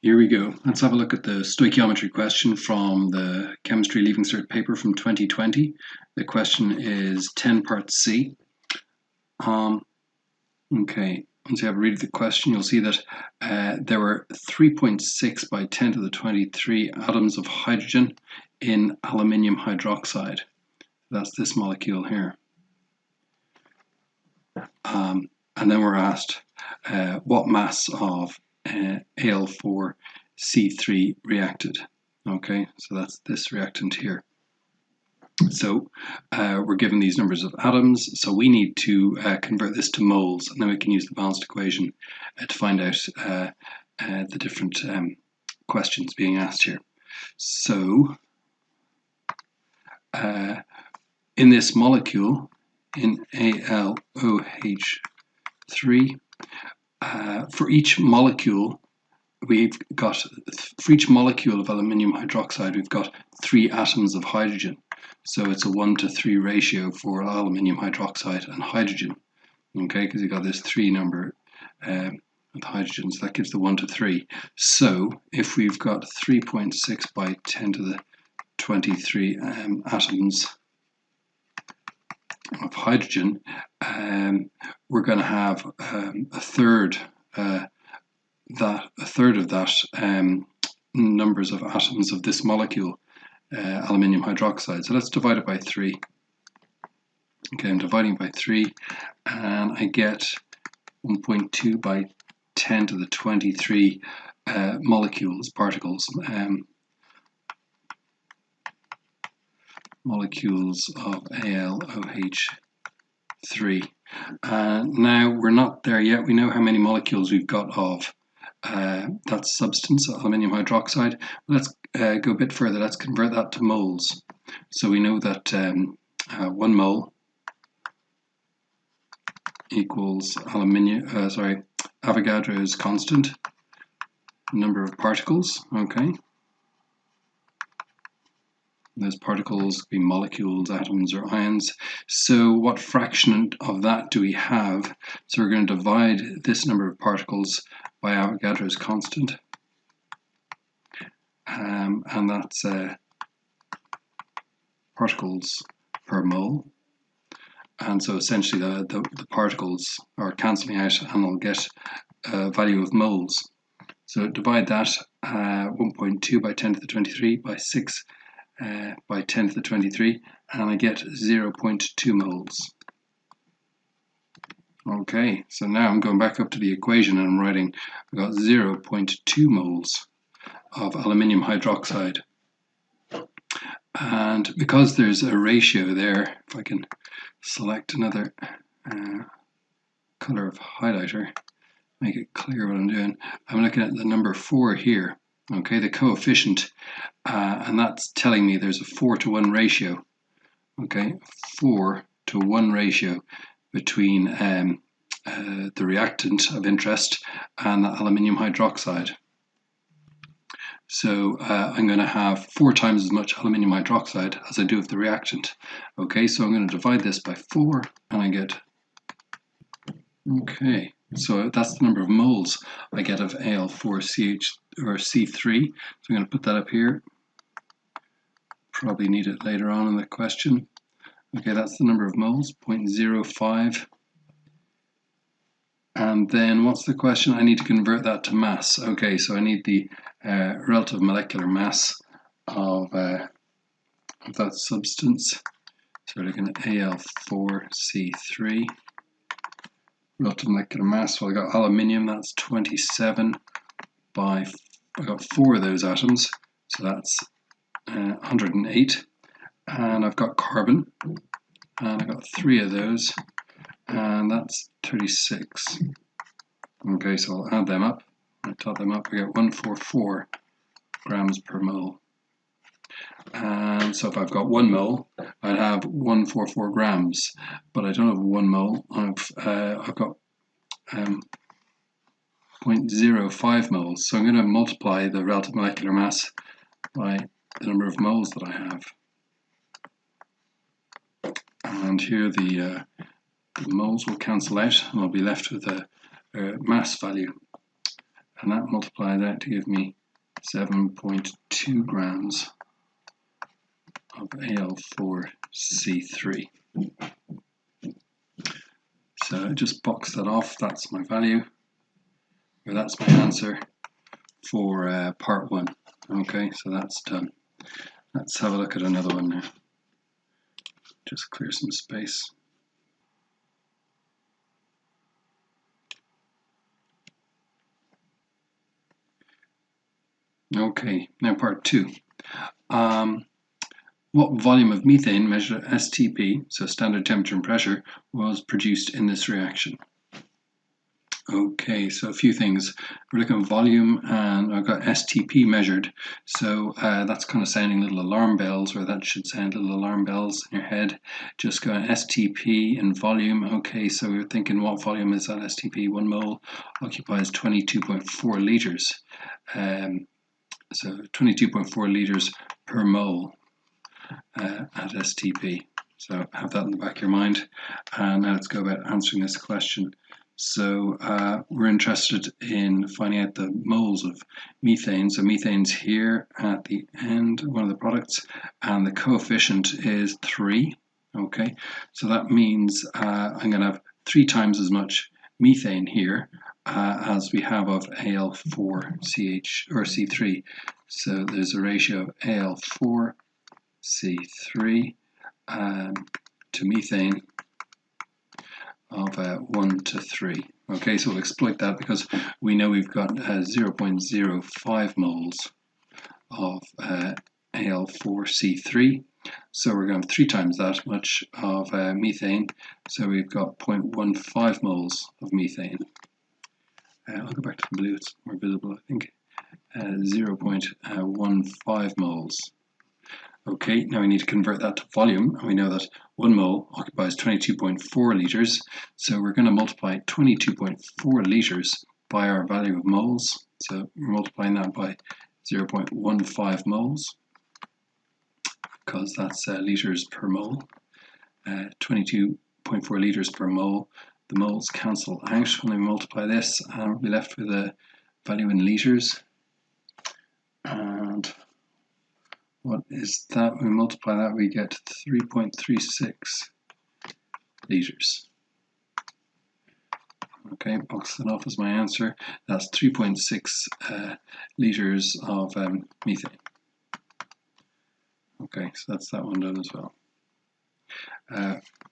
Here we go. Let's have a look at the stoichiometry question from the Chemistry Leaving Cert paper from 2020. The question is 10 part C. Okay, once you have a read of the question, you'll see that there were 3.6 by 10 to the 23 atoms of hydrogen in aluminium hydroxide. That's this molecule here. And then we're asked what mass of Al4C3 reacted. Okay, so that's this reactant here. So we're given these numbers of atoms, so we need to convert this to moles, and then we can use the balanced equation to find out the different questions being asked here. So in this molecule, in AlOH3, for each molecule of aluminium hydroxide, we've got 3 atoms of hydrogen. So it's a 1:3 ratio for aluminium hydroxide and hydrogen. Okay, because you've got this 3 number with hydrogen, so that gives the 1:3. So if we've got 3.6 by 10 to the 23 atoms of hydrogen, we're going to have a third of that numbers of atoms of this molecule, aluminium hydroxide. So let's divide it by 3. Okay, I'm dividing by 3, and I get 1.2 by 10 to the 23 molecules of AlOH3. Now we're not there yet. We know how many molecules we've got of that substance, aluminium hydroxide. Let's go a bit further. Let's convert that to moles. So we know that 1 mole equals Avogadro's constant, number of particles. Okay. Those particles could be molecules, atoms, or ions. So what fraction of that do we have? So we're going to divide this number of particles by Avogadro's constant. And that's particles per mole. And so essentially the particles are cancelling out, and I'll get a value of moles. So divide that 1.2 by 10 to the 23 by 6 by 10 to the 23, and I get 0.2 moles. Okay, so now I'm going back up to the equation and I'm writing, I've got 0.2 moles of aluminium hydroxide. And because there's a ratio there, if I can select another color of highlighter, make it clear what I'm doing, I'm looking at the number 4 here. Okay, the coefficient, and that's telling me there's a 4:1 ratio. Okay, 4:1 ratio between the reactant of interest and the aluminium hydroxide. So I'm going to have 4 times as much aluminium hydroxide as I do of the reactant. Okay, so I'm going to divide this by 4, and I get, okay, so that's the number of moles I get of Al4CH or C3. So I'm going to put that up here. Probably need it later on in the question. Okay, that's the number of moles, 0.05. And then what's the question? I need to convert that to mass. Okay, so I need the relative molecular mass of that substance. So we're looking at Al4C3. Relative molecular mass, well, I got aluminium, that's 27 by, I got 4 of those atoms, so that's 108. And I've got carbon, and I've got 3 of those, and that's 36. Okay, so I'll add them up. I tot them up, I get 144 grams per mole. And so if I've got 1 mole, I'd have 144 grams, but I don't have 1 mole. I've got 0.05 moles. So I'm going to multiply the relative molecular mass by the number of moles that I have. And here the moles will cancel out, and I'll be left with a mass value. and that multiplies out to give me 7.2 grams of Al4C3. So just box that off, that's my value, or that's my answer for part 1. Okay, so that's done. Let's have a look at another one now. Just clear some space. Okay, now part 2. What volume of methane measured at STP, so standard temperature and pressure, was produced in this reaction? Okay, so a few things. We're looking at volume, and I've got STP measured. So that's kind of sounding little alarm bells, or that should sound little alarm bells in your head. Just go STP and volume. Okay, so we're thinking, what volume is that STP? 1 mole occupies 22.4 liters. So 22.4 liters per mole at STP. So have that in the back of your mind. And now let's go about answering this question. So we're interested in finding out the moles of methane. So methane's here at the end, one of the products, and the coefficient is 3. Okay, so that means I'm going to have 3 times as much methane here as we have of Al4CH or C3. So there's a ratio of Al4C3 to methane of 1 to 3. Okay, so we'll exploit that because we know we've got 0.05 moles of Al4C3. So we're going to have 3 times that much of methane. So we've got 0.15 moles of methane. I'll go back to the blue, it's more visible, I think. 0.15 moles. Okay, now we need to convert that to volume, and we know that 1 mole occupies 22.4 liters, so we're going to multiply 22.4 liters by our value of moles. So we're multiplying that by 0.15 moles, because that's liters per mole. 22.4 liters per mole. The moles cancel out when we multiply this, and we'll be left with a value in liters. And what is that? When we multiply that, we get 3.36 liters. Okay, box that off as my answer. That's 3.6 liters of methane. Okay, so that's that one done as well.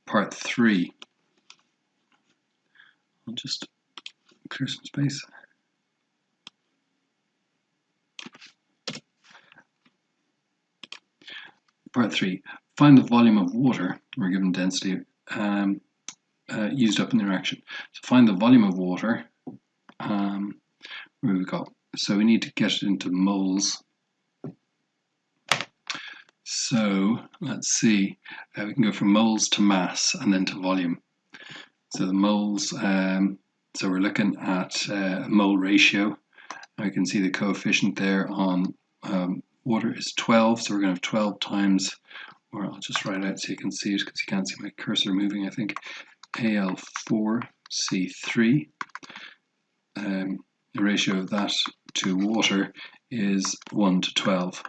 Part 3. I'll just clear some space. Part 3. Find the volume of water, we're given density, used up in the reaction. So find the volume of water, where we've got, so we need to get it into moles. So let's see, we can go from moles to mass and then to volume. So the moles, so we're looking at a mole ratio. I can see the coefficient there on water is 12, so we're going to have 12 times, or I'll just write it out so you can see it because you can't see my cursor moving, I think, Al4C3. The ratio of that to water is 1 to 12.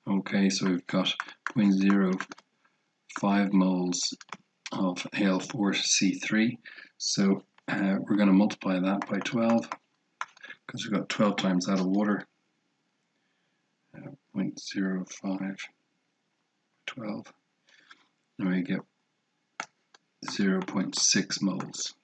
Okay, so we've got 0.05 moles of Al4C3. So we're going to multiply that by 12 because we've got 12 times that of water. 0.05 12, and we get 0.6 moles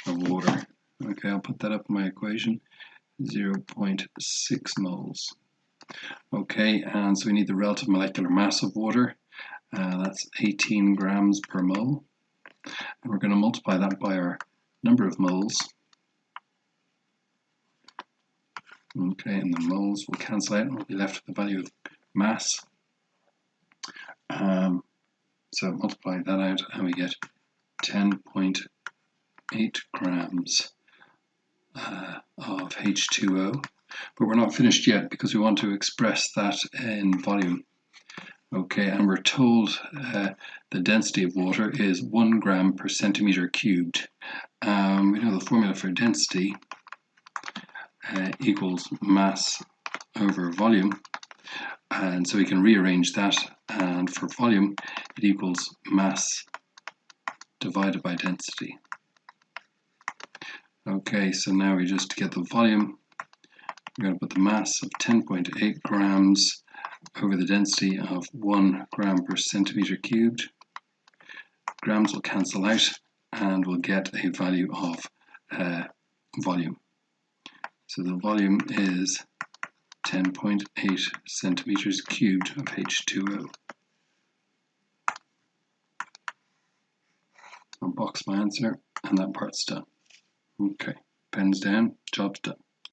of water. Okay, I'll put that up in my equation. 0.6 moles. Okay, and so we need the relative molecular mass of water. That's 18 grams per mole. And we're going to multiply that by our number of moles. Okay, and the moles will cancel out and we'll be left with the value of mass. So multiply that out and we get 10.8 grams of H2O. But we're not finished yet because we want to express that in volume. Okay, and we're told the density of water is 1 gram per centimeter cubed. We know the formula for density equals mass over volume. And so we can rearrange that, and for volume it equals mass divided by density. Okay, so now we just get the volume, we're going to put the mass of 10.8 grams over the density of 1 gram per centimeter cubed. Grams will cancel out and we'll get a value of volume. So the volume is 10.8 centimeters cubed of H2O. I'll box my answer, and that part's done. Okay, pens down, job's done.